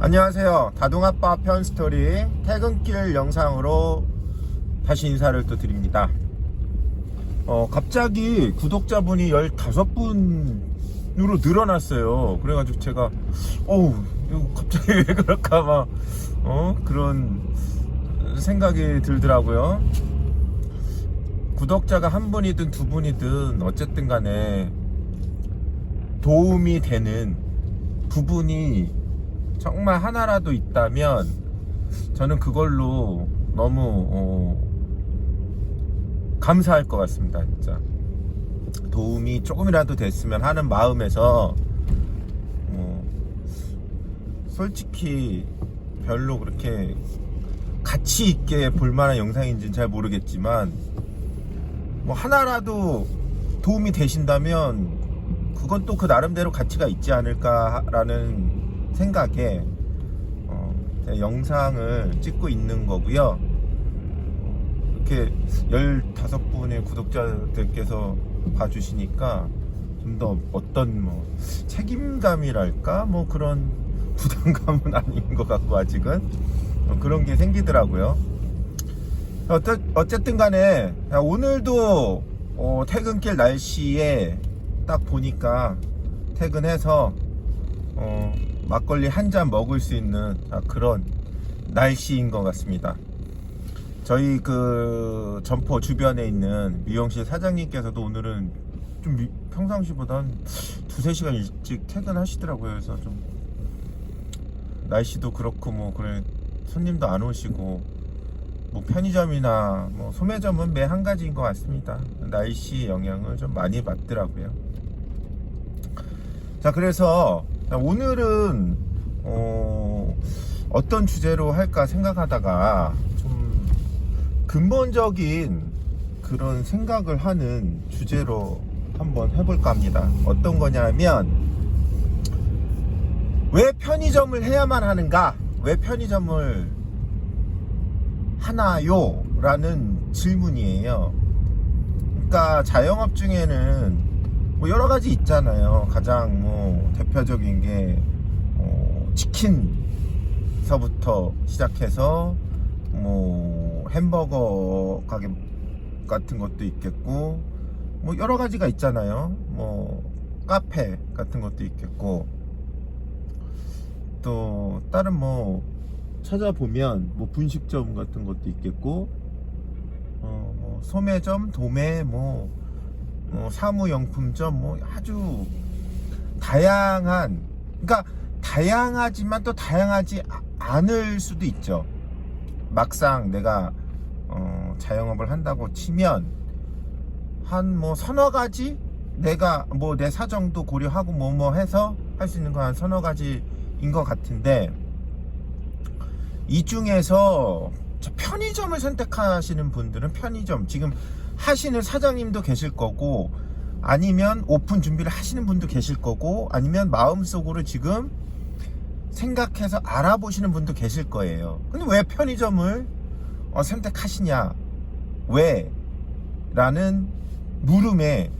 안녕하세요. 다둥아빠 편스토리 퇴근길 영상으로 다시 인사를 또 드립니다. 갑자기 구독자분이 15분으로 늘어났어요. 그래가지고 제가 이거 갑자기 왜 그럴까 막 그런 생각이 들더라고요. 구독자가 한 분이든 두 분이든 어쨌든 간에 도움이 되는 부분이 정말 하나라도 있다면 저는 그걸로 너무 감사할 것 같습니다. 진짜 도움이 조금이라도 됐으면 하는 마음에서 솔직히 별로 그렇게 가치 있게 볼만한 영상인지는 잘 모르겠지만 하나라도 도움이 되신다면 그건 또 그 나름대로 가치가 있지 않을까라는 생각에 영상을 찍고 있는 거고요. 이렇게 15분의 구독자들께서 봐주시니까 좀 더 어떤 책임감이랄까 그런 부담감은 아닌 것 같고 아직은 그런 게 생기더라고요. 어쨌든 간에 오늘도 퇴근길 날씨에 딱 보니까 퇴근해서 막걸리 한 잔 먹을 수 있는 그런 날씨인 것 같습니다. 저희 그 점포 주변에 있는 미용실 사장님께서도 오늘은 좀 평상시보다 한 2-3시간 일찍 퇴근하시더라고요. 그래서 좀 날씨도 그렇고 그래 손님도 안 오시고 편의점이나 소매점은 매 한 가지인 것 같습니다. 날씨 영향을 좀 많이 받더라고요. 자, 그래서 오늘은 어떤 주제로 할까 생각하다가 좀 근본적인 그런 생각을 하는 주제로 한번 해볼까 합니다. 어떤 거냐면 왜 편의점을 해야만 하는가? 왜 편의점을 하나요? 라는 질문이에요. 그러니까 자영업 중에는 여러가지 있잖아요. 가장 대표적인 게 치킨서부터 시작해서 햄버거 가게 같은 것도 있겠고 여러가지가 있잖아요. 카페 같은 것도 있겠고 또 다른 찾아보면 분식점 같은 것도 있겠고 소매점, 도매, 사무용품점 아주 다양한, 그러니까 다양하지만 또 다양하지 않을 수도 있죠. 막상 내가 자영업을 한다고 치면 한 서너 가지, 내가 내 사정도 고려하고 해서 할 수 있는 거 한 서너 가지인 것 같은데, 이 중에서 편의점을 선택하시는 분들은 편의점 지금 하시는 사장님도 계실 거고, 아니면 오픈 준비를 하시는 분도 계실 거고, 아니면 마음속으로 지금 생각해서 알아보시는 분도 계실 거예요. 근데 왜 편의점을 선택하시냐, 왜? 라는 물음에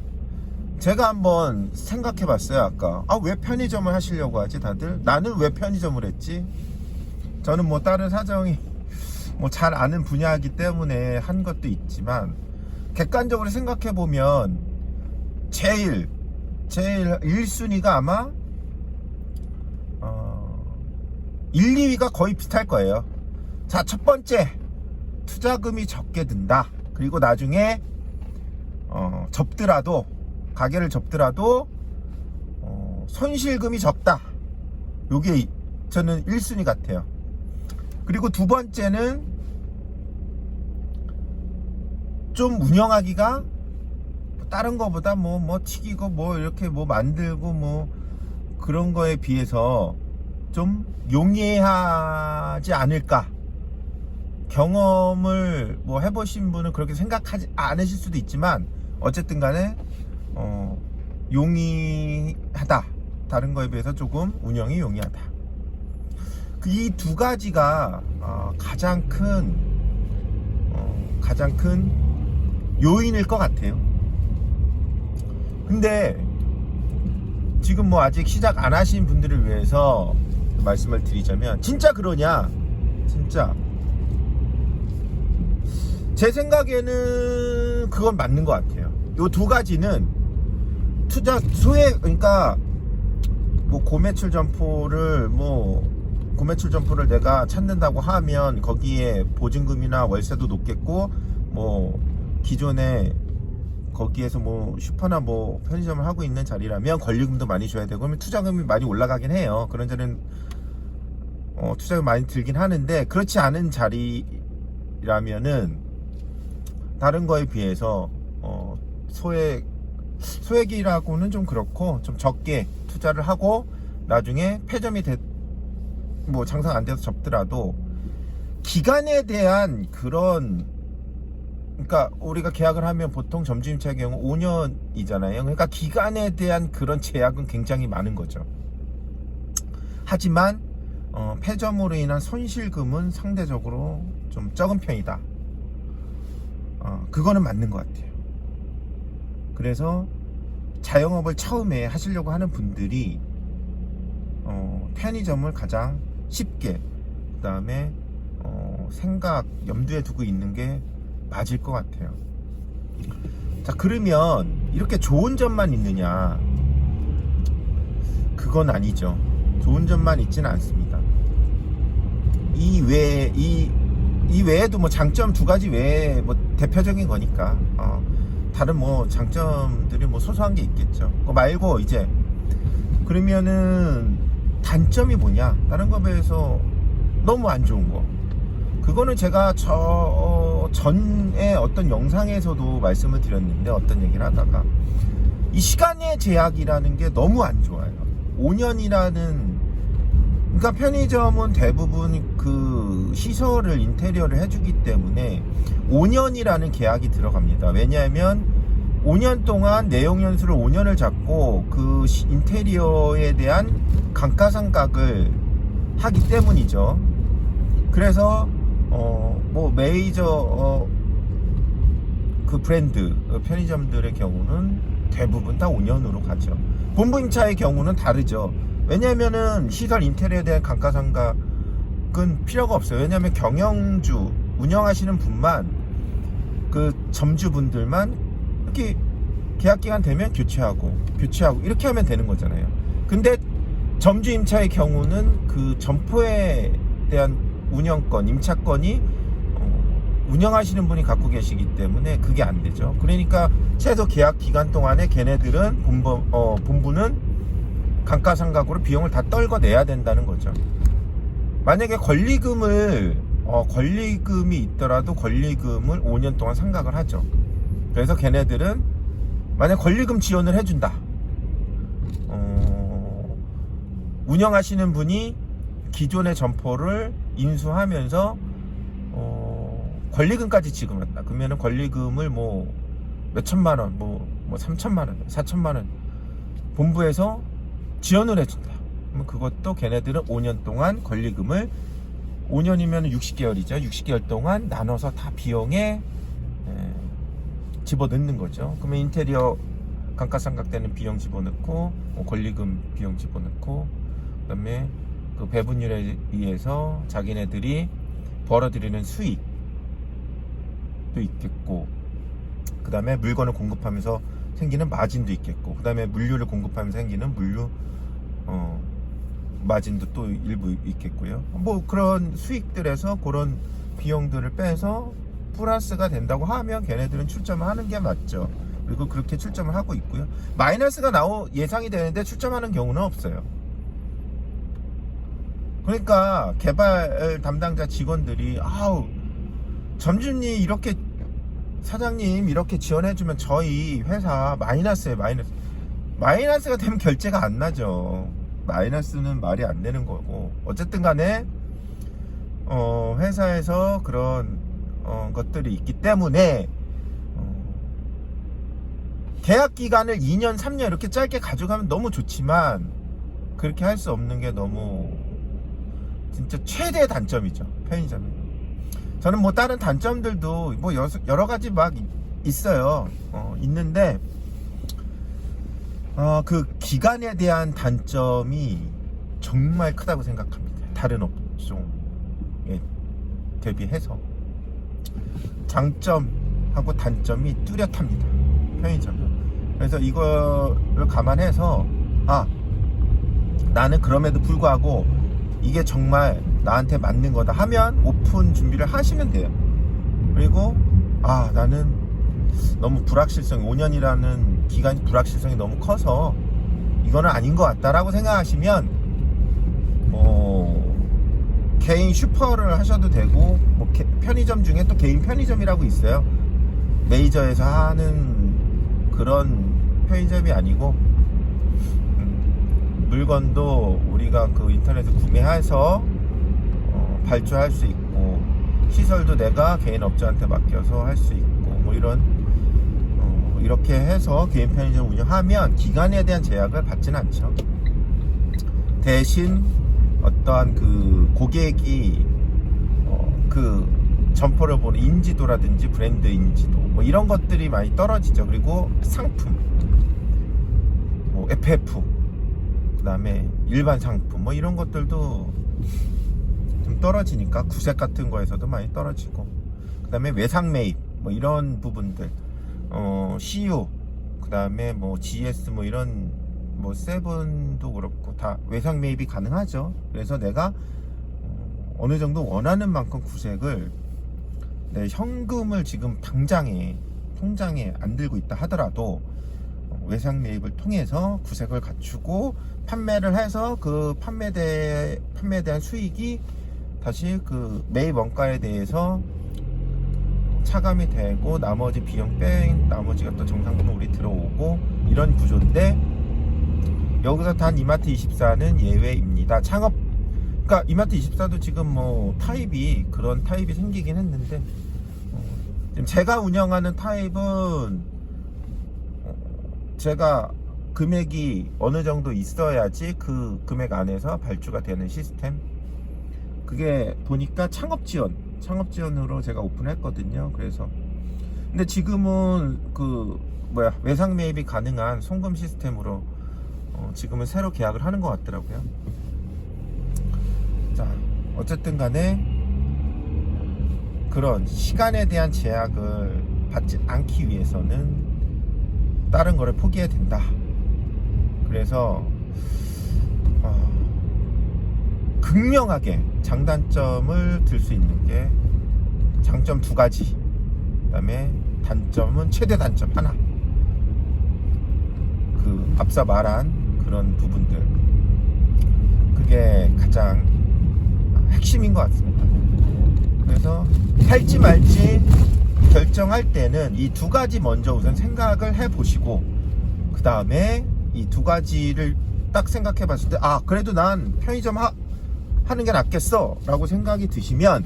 제가 한번 생각해 봤어요. 아까 왜 편의점을 하시려고 하지 다들? 나는 왜 편의점을 했지? 저는 다른 사정이 잘 아는 분야이기 때문에 한 것도 있지만, 객관적으로 생각해 보면 제일 1순위가 아마 1, 2위가 거의 비슷할 거예요. 자, 첫 번째, 투자금이 적게 든다. 그리고 나중에 접더라도, 가게를 접더라도 손실금이 적다. 요게 저는 1순위 같아요. 그리고 두 번째는 좀 운영하기가 다른 거보다 튀기고 이렇게 만들고 그런 거에 비해서 좀 용이하지 않을까. 경험을 해보신 분은 그렇게 생각하지 않으실 수도 있지만 어쨌든 간에 용이하다. 다른 거에 비해서 조금 운영이 용이하다. 이 두 가지가 가장 큰 요인일 것 같아요. 근데 지금 아직 시작 안 하신 분들을 위해서 말씀을 드리자면, 진짜 그러냐? 진짜 제 생각에는 그건 맞는 것 같아요. 요 두 가지는 투자 소액, 그러니까 뭐 고매출 점포를 내가 찾는다고 하면 거기에 보증금이나 월세도 높겠고, 뭐 기존에 거기에서 뭐 슈퍼나 뭐 편의점을 하고 있는 자리라면 권리금도 많이 줘야 되고, 그러면 투자금이 많이 올라가긴 해요. 그런 자리는 투자금이 많이 들긴 하는데, 그렇지 않은 자리라면은 다른 거에 비해서 소액이라고는 좀 그렇고, 좀 적게 투자를 하고 나중에 폐점이 뭐 장사가 안 돼서 접더라도 기간에 대한 그런, 그러니까 우리가 계약을 하면 보통 점주임차의 경우 5년이잖아요. 그러니까 기간에 대한 그런 제약은 굉장히 많은 거죠. 하지만 폐점으로 인한 손실금은 상대적으로 좀 적은 편이다. 그거는 맞는 것 같아요. 그래서 자영업을 처음에 하시려고 하는 분들이 편의점을 가장 쉽게, 그 다음에 생각 염두에 두고 있는 게 맞을 것 같아요. 자, 그러면 이렇게 좋은 점만 있느냐? 그건 아니죠. 좋은 점만 있지는 않습니다. 이 외에도 뭐 장점 두 가지 외에 뭐 대표적인 거니까 다른 뭐 장점들이 뭐 소소한 게 있겠죠. 그거 말고 이제 그러면은 단점이 뭐냐? 다른 거에 비해서 너무 안 좋은 거. 그거는 제가 전에 어떤 영상에서도 말씀을 드렸는데, 어떤 얘기를 하다가 이 시간의 제약이라는 게 너무 안 좋아요. 5년이라는, 그러니까 편의점은 대부분 그 시설을, 인테리어를 해주기 때문에 5년이라는 계약이 들어갑니다. 왜냐하면 5년 동안 내용연수를 5년을 잡고 그 인테리어에 대한 감가상각을 하기 때문이죠. 그래서 뭐 메이저 그 브랜드 편의점들의 경우는 대부분 다 5년으로 가죠. 본부임차의 경우는 다르죠. 왜냐면은 시설 인테리어에 대한 감가상각은 필요가 없어요. 왜냐면 경영주 운영하시는 분만, 그 점주분들만 이렇게 계약기간 되면 교체하고 이렇게 하면 되는 거잖아요. 근데 점주임차의 경우는 그 점포에 대한 운영권, 임차권이 운영하시는 분이 갖고 계시기 때문에 그게 안 되죠. 그러니까 최소 계약 기간 동안에 걔네들은 본부는 감가상각으로 비용을 다 떨궈내야 된다는 거죠. 만약에 권리금이 있더라도 권리금을 5년 동안 상각을 하죠. 그래서 걔네들은 만약 권리금 지원을 해준다, 운영하시는 분이 기존의 점포를 인수하면서 권리금까지 지급한다. 그러면은 권리금을 뭐 몇천만 원, 뭐 3천만 원, 4천만 원 본부에서 지원을 해준다. 그럼 그것도 걔네들은 5년 동안 권리금을, 5년이면 60개월이죠. 60개월 동안 나눠서 다 비용에 집어넣는 거죠. 그러면 인테리어 감가상각되는 비용 집어넣고, 권리금 비용 집어넣고, 그 다음에 그 배분율에 의해서 자기네들이 벌어들이는 수익도 있겠고, 그 다음에 물건을 공급하면서 생기는 마진도 있겠고, 그 다음에 물류를 공급하면서 생기는 물류 마진도 또 일부 있겠고요. 뭐 그런 수익들에서 그런 비용들을 빼서 플러스가 된다고 하면 걔네들은 출점을 하는 게 맞죠. 그리고 그렇게 출점을 하고 있고요. 마이너스가 예상이 되는데 출점하는 경우는 없어요. 그러니까 개발 담당자 직원들이 점주님 이렇게, 사장님 이렇게 지원해주면 저희 회사 마이너스에 마이너스가 되면 결제가 안 나죠. 마이너스는 말이 안 되는 거고, 어쨌든 간에 회사에서 그런 것들이 있기 때문에 계약 기간을 2년 3년 이렇게 짧게 가져가면 너무 좋지만, 그렇게 할 수 없는 게 너무 진짜 최대의 단점이죠, 편의점은. 저는 뭐 다른 단점들도 뭐 여러 가지 막 있어요. 있는데 그 기간에 대한 단점이 정말 크다고 생각합니다. 다른 업종에 대비해서 장점하고 단점이 뚜렷합니다. 편의점은. 그래서 이거를 감안해서 나는 그럼에도 불구하고 이게 정말 나한테 맞는 거다 하면 오픈 준비를 하시면 돼요. 그리고 나는 너무 불확실성이 5년이라는 기간이 불확실성이 너무 커서 이거는 아닌 것 같다라고 생각하시면 개인 슈퍼를 하셔도 되고 편의점 중에 또 개인 편의점이라고 있어요. 메이저에서 하는 그런 편의점이 아니고 물건도 우리가 그 인터넷에 구매해서 발주할 수 있고 시설도 내가 개인 업자한테 맡겨서 할 수 있고 뭐 이렇게 해서 개인 편의점 운영하면 기간에 대한 제약을 받지는 않죠. 대신 어떠한 그 고객이 그 점포를 보는 인지도라든지 브랜드 인지도 뭐 이런 것들이 많이 떨어지죠. 그리고 상품 뭐 FF 그 다음에 일반 상품 뭐 이런 것들도 좀 떨어지니까 구색 같은 거에서도 많이 떨어지고 그 다음에 외상 매입 뭐 이런 부분들 CU 그 다음에 뭐 GS 뭐 이런 뭐 세븐도 그렇고 다 외상 매입이 가능하죠. 그래서 내가 어느 정도 원하는 만큼 구색을 내 현금을 지금 당장에 통장에 안 들고 있다 하더라도 외상 매입을 통해서 구색을 갖추고 판매를 해서 그 판매에 대한 수익이 다시 그 매입 원가에 대해서 차감이 되고 나머지 비용 뺀 나머지가 또 정상적으로 우리 들어오고 이런 구조인데 여기서 단 이마트24는 예외입니다. 그러니까 이마트24도 지금 뭐 그런 타입이 생기긴 했는데 지금 제가 운영하는 타입은 제가 금액이 어느 정도 있어야지 그 금액 안에서 발주가 되는 시스템. 그게 보니까 창업지원으로 제가 오픈했거든요. 그래서 근데 지금은 외상 매입이 가능한 송금 시스템으로 지금은 새로 계약을 하는 것 같더라고요. 자, 어쨌든 간에 그런 시간에 대한 제약을 받지 않기 위해서는 다른 거를 포기해야 된다. 그래서 극명하게 장단점을 들 수 있는 게 장점 2가지, 그 다음에 단점은 최대 단점 하나. 그 앞서 말한 그런 부분들, 그게 가장 핵심인 것 같습니다. 그래서 할지 말지 결정할 때는 이 2가지 먼저 우선 생각을 해보시고 그 다음에 이 2가지를 딱 생각해 봤을 때 그래도 난 편의점 하는 게 낫겠어 라고 생각이 드시면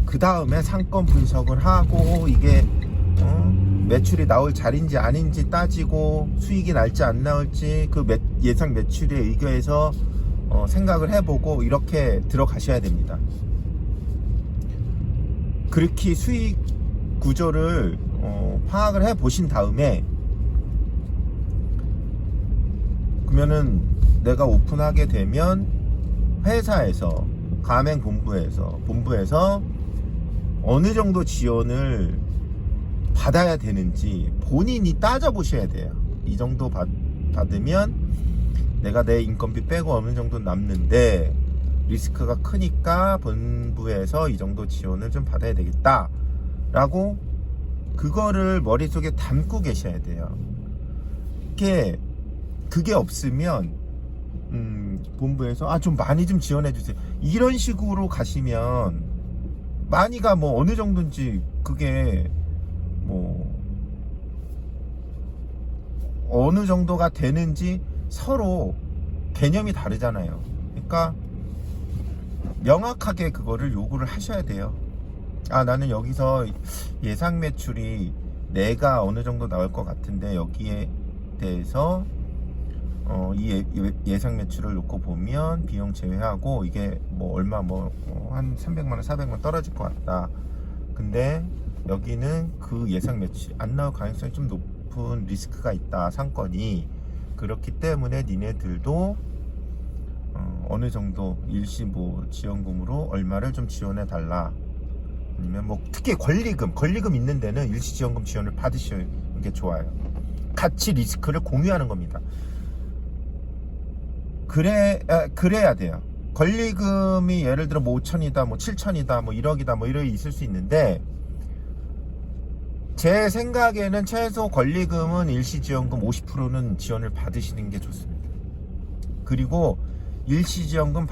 그 다음에 상권 분석을 하고 이게 매출이 나올 자리인지 아닌지 따지고 수익이 날지 안 나올지 그 예상 매출에 의거해서 생각을 해보고 이렇게 들어가셔야 됩니다. 그렇게 수익 구조를 파악을 해 보신 다음에 그러면은 내가 오픈하게 되면 회사에서 본부에서 어느 정도 지원을 받아야 되는지 본인이 따져보셔야 돼요. 이 정도 받으면 내가 내 인건비 빼고 어느 정도 남는데 리스크가 크니까 본부에서 이 정도 지원을 좀 받아야 되겠다 라고 그거를 머릿속에 담고 계셔야 돼요. 그게 없으면 본부에서 좀 많이 좀 지원해 주세요 이런 식으로 가시면 많이가 뭐 어느 정도인지 그게 뭐 어느 정도가 되는지 서로 개념이 다르잖아요. 그러니까 명확하게 그거를 요구를 하셔야 돼요. 나는 여기서 예상 매출이 내가 어느 정도 나올 것 같은데 여기에 대해서 이 예상 매출을 놓고 보면 비용 제외하고 이게 뭐 얼마 한 300만원 400만원 떨어질 것 같다. 근데 여기는 그 예상 매출 안 나올 가능성이 좀 높은 리스크가 있다. 상권이 그렇기 때문에 니네들도 어느 정도 일시 뭐 지원금으로 얼마를 좀 지원해 달라. 아니면 뭐 특히 권리금 있는 데는 일시 지원금 지원을 받으시는 게 좋아요. 같이 리스크를 공유하는 겁니다. 그래야 돼요. 권리금이 예를 들어 뭐 5천이다, 뭐 7천이다, 뭐 1억이다, 뭐 이런 있을 수 있는데, 제 생각에는 최소 권리금은 일시지원금 50%는 지원을 받으시는 게 좋습니다. 그리고 일시지원금